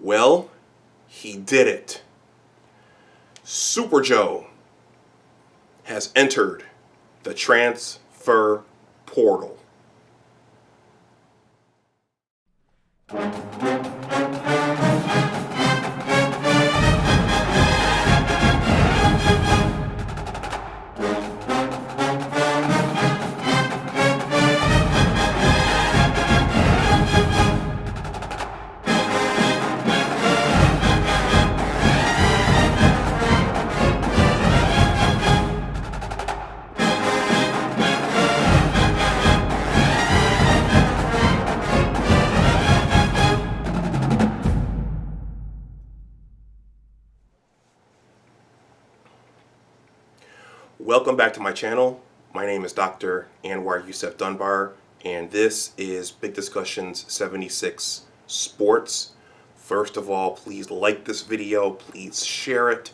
Well, he did it. Super Joe has entered the transfer portal. Welcome back to my channel. My name is Dr. Anwar Youssef Dunbar, and this is Big Discussions 76 Sports. First of all, please like this video, please share it,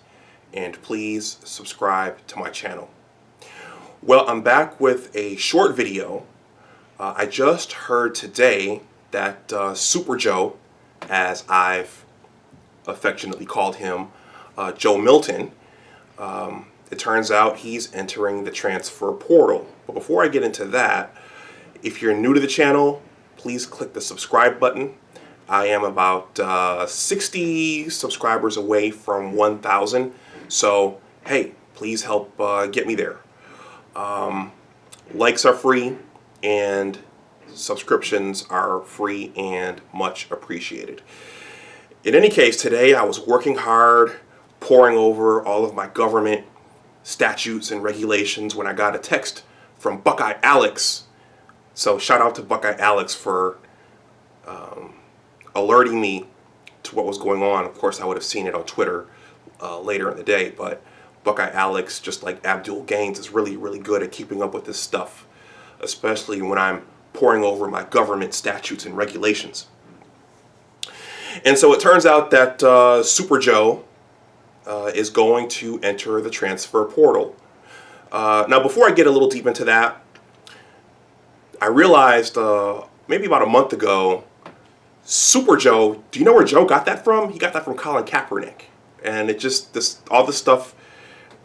and please subscribe to my channel. Well, I'm back with a short video. I just heard today that Super Joe, as I've affectionately called him, Joe Milton, it turns out he's entering the transfer portal. But before I get into that, if you're new to the channel, please click the subscribe button. I am about 60 subscribers away from 1,000. So, hey, please help get me there. Likes are free and subscriptions are free and much appreciated. In any case, today I was working hard, poring over all of my government statutes and regulations when I got a text from Buckeye Alex. So shout out to Buckeye Alex for alerting me to what was going on. Of course, I would have seen it on Twitter later in the day, but Buckeye Alex, just like Abdul Gaines, is really, really good at keeping up with this stuff, especially when I'm poring over my government statutes and regulations. And so it turns out that Super Joe is going to enter the transfer portal. Now, before I get a little deep into that, I realized maybe about a month ago, Super Joe, do you know where Joe got that from? He got that from Colin Kaepernick. And it just, all this stuff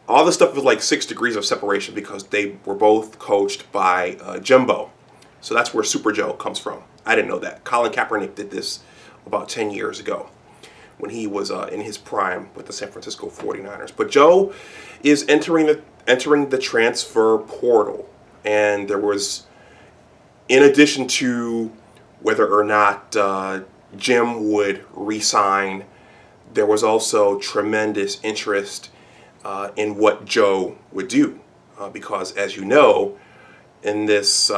was like 6 degrees of separation because they were both coached by Jimbo. So that's where Super Joe comes from. I didn't know that. Colin Kaepernick did this about 10 years ago, when he was in his prime with the San Francisco 49ers. But Joe is entering the transfer portal. And there was, in addition to whether or not Jim would re-sign, there was also tremendous interest in what Joe would do. Because as you know, in this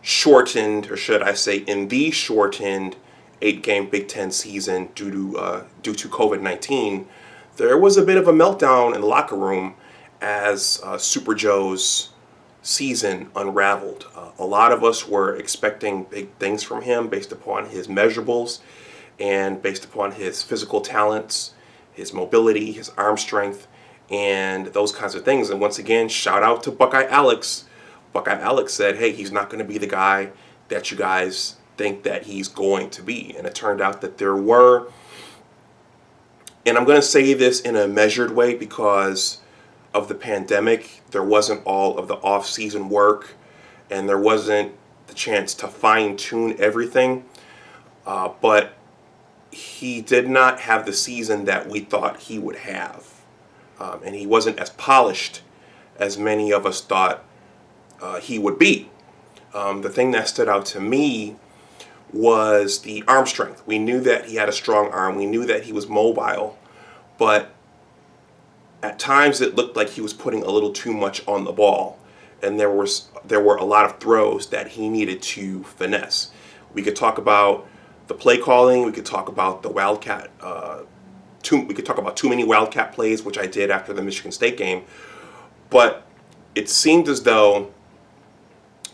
shortened, or should I say in the shortened 8-game Big Ten season due to COVID-19, there was a bit of a meltdown in the locker room as Super Joe's season unraveled. A lot of us were expecting big things from him based upon his measurables and based upon his physical talents, his mobility, his arm strength, and those kinds of things. And once again, shout out to Buckeye Alex. Buckeye Alex said, hey, he's not going to be the guy that you guys think that he's going to be. And it turned out that there were, and I'm going to say this in a measured way because of the pandemic, there wasn't all of the off-season work and there wasn't the chance to fine-tune everything, but he did not have the season that we thought he would have, and he wasn't as polished as many of us thought he would be. The thing that stood out to me was the arm strength. We knew that he had a strong arm. We knew that he was mobile, but at times it looked like he was putting a little too much on the ball, and there were a lot of throws that he needed to finesse. We could talk about the play calling. We could talk about the wildcat. We could talk about too many wildcat plays, which I did after the Michigan State game. But it seemed as though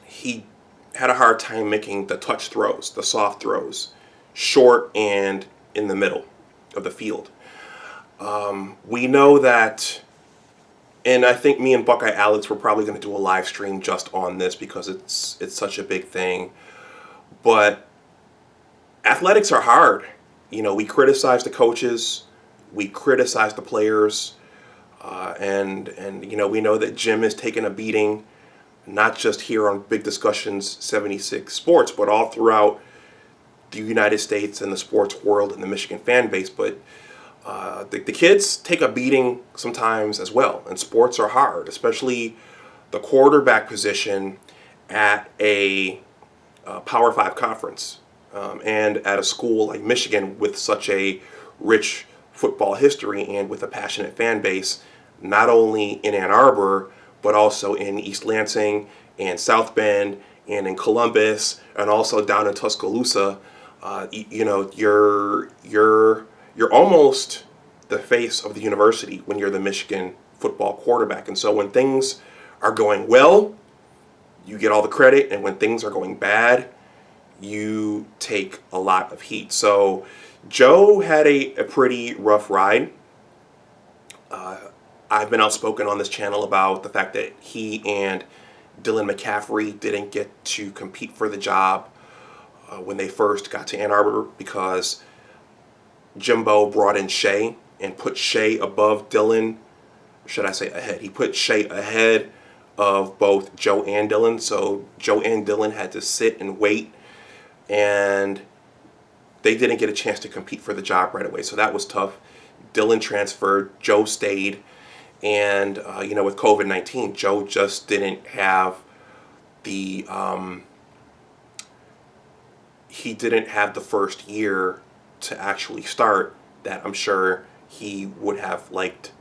he had a hard time making the touch throws, the soft throws, short and in the middle of the field. We know that, and I think me and Buckeye Alex were probably going to do a live stream just on this because it's such a big thing. But athletics are hard. we criticize the coaches, we criticize the players, and we know that Jim has taken a beating, not just here on Big Discussions 76 Sports, but all throughout the United States and the sports world and the Michigan fan base. But the kids take a beating sometimes as well, and sports are hard, especially the quarterback position at a Power 5 conference, and at a school like Michigan with such a rich football history and with a passionate fan base, not only in Ann Arbor, but also in East Lansing and South Bend and in Columbus and also down in Tuscaloosa. You're almost the face of the university when you're the Michigan football quarterback. And so when things are going well, you get all the credit, and when things are going bad, you take a lot of heat. So Joe had a pretty rough ride. I've been outspoken on this channel about the fact that he and Dylan McCaffrey didn't get to compete for the job when they first got to Ann Arbor, because Jimbo brought in Shea and put Shea above Dylan. Should I say ahead? He put Shea ahead of both Joe and Dylan. So Joe and Dylan had to sit and wait, and they didn't get a chance to compete for the job right away. So that was tough. Dylan transferred, Joe stayed, and with COVID-19, Joe just didn't have the he didn't have the first year to actually start that I'm sure he would have liked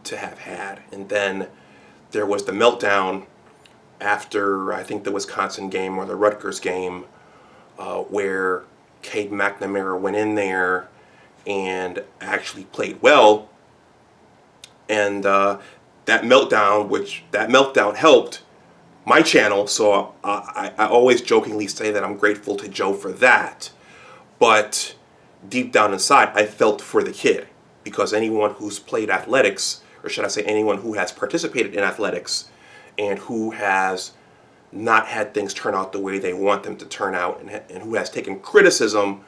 to have had. And then there was the meltdown after, I think, the Wisconsin game or the Rutgers game, where Cade McNamara went in there and actually played well. And that meltdown helped my channel, so I always jokingly say that I'm grateful to Joe for that. But deep down inside, I felt for the kid, because anyone who's played athletics, or should I say anyone who has participated in athletics and who has not had things turn out the way they want them to turn out, and who has taken criticism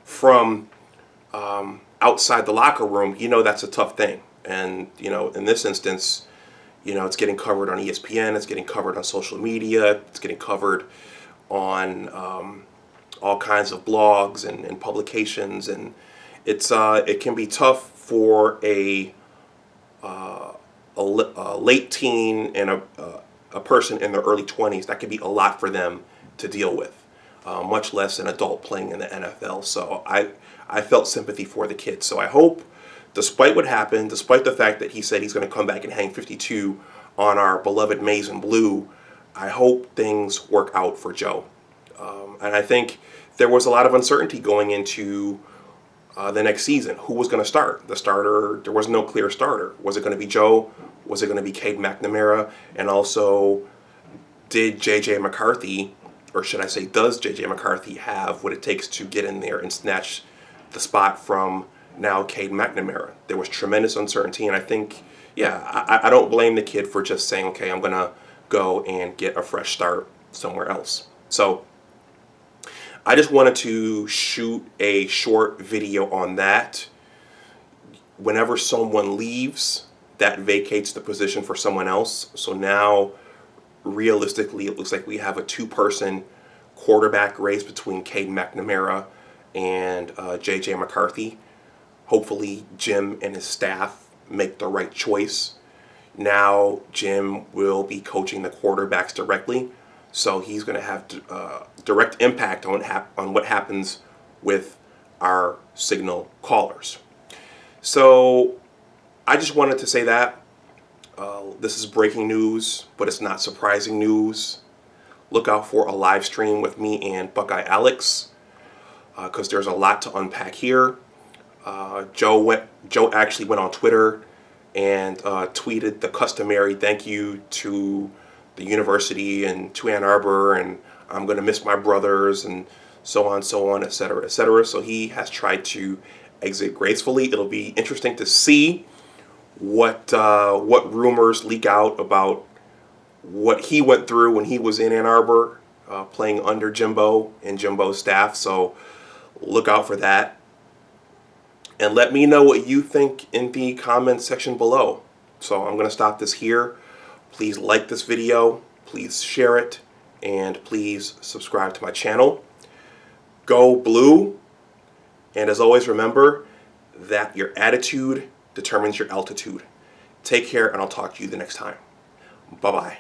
from outside the locker room, that's a tough thing. And in this instance, it's getting covered on ESPN, it's getting covered on social media, it's getting covered on all kinds of blogs and publications, and it can be tough for a late teen and a person in their early 20s. That can be a lot for them to deal with, much less an adult playing in the NFL. So I felt sympathy for the kid. So I hope, despite what happened, despite the fact that he said he's going to come back and hang 52 on our beloved Maize and Blue, I hope things work out for Joe. And I think there was a lot of uncertainty going into the next season. Who was going to start? The starter, there was no clear starter. Was it going to be Joe? Was it going to be Cade McNamara? And also, did J.J. McCarthy, or should I say, does J.J. McCarthy have what it takes to get in there and snatch the spot from now Cade McNamara? There was tremendous uncertainty, and I think, I don't blame the kid for just saying, okay, I'm going to go and get a fresh start somewhere else. So I just wanted to shoot a short video on that. Whenever someone leaves, that vacates the position for someone else. So now, realistically, it looks like we have a two-person quarterback race between Cade McNamara and J.J. McCarthy. Hopefully, Jim and his staff make the right choice. Now, Jim will be coaching the quarterbacks directly, so he's going to have direct impact on what happens with our signal callers. So I just wanted to say that. This is breaking news, but it's not surprising news. Look out for a live stream with me and Buckeye Alex, because there's a lot to unpack here. Joe actually went on Twitter and tweeted the customary thank you to the university and to Ann Arbor, and I'm going to miss my brothers, and so on, et cetera, et cetera. So he has tried to exit gracefully. It'll be interesting to see what rumors leak out about what he went through when he was in Ann Arbor, playing under Jimbo and Jimbo's staff. So look out for that. And let me know what you think in the comments section below. So I'm going to stop this here. Please like this video, please share it, and please subscribe to my channel. Go blue, and as always, remember that your attitude determines your altitude. Take care, and I'll talk to you the next time. Bye-bye.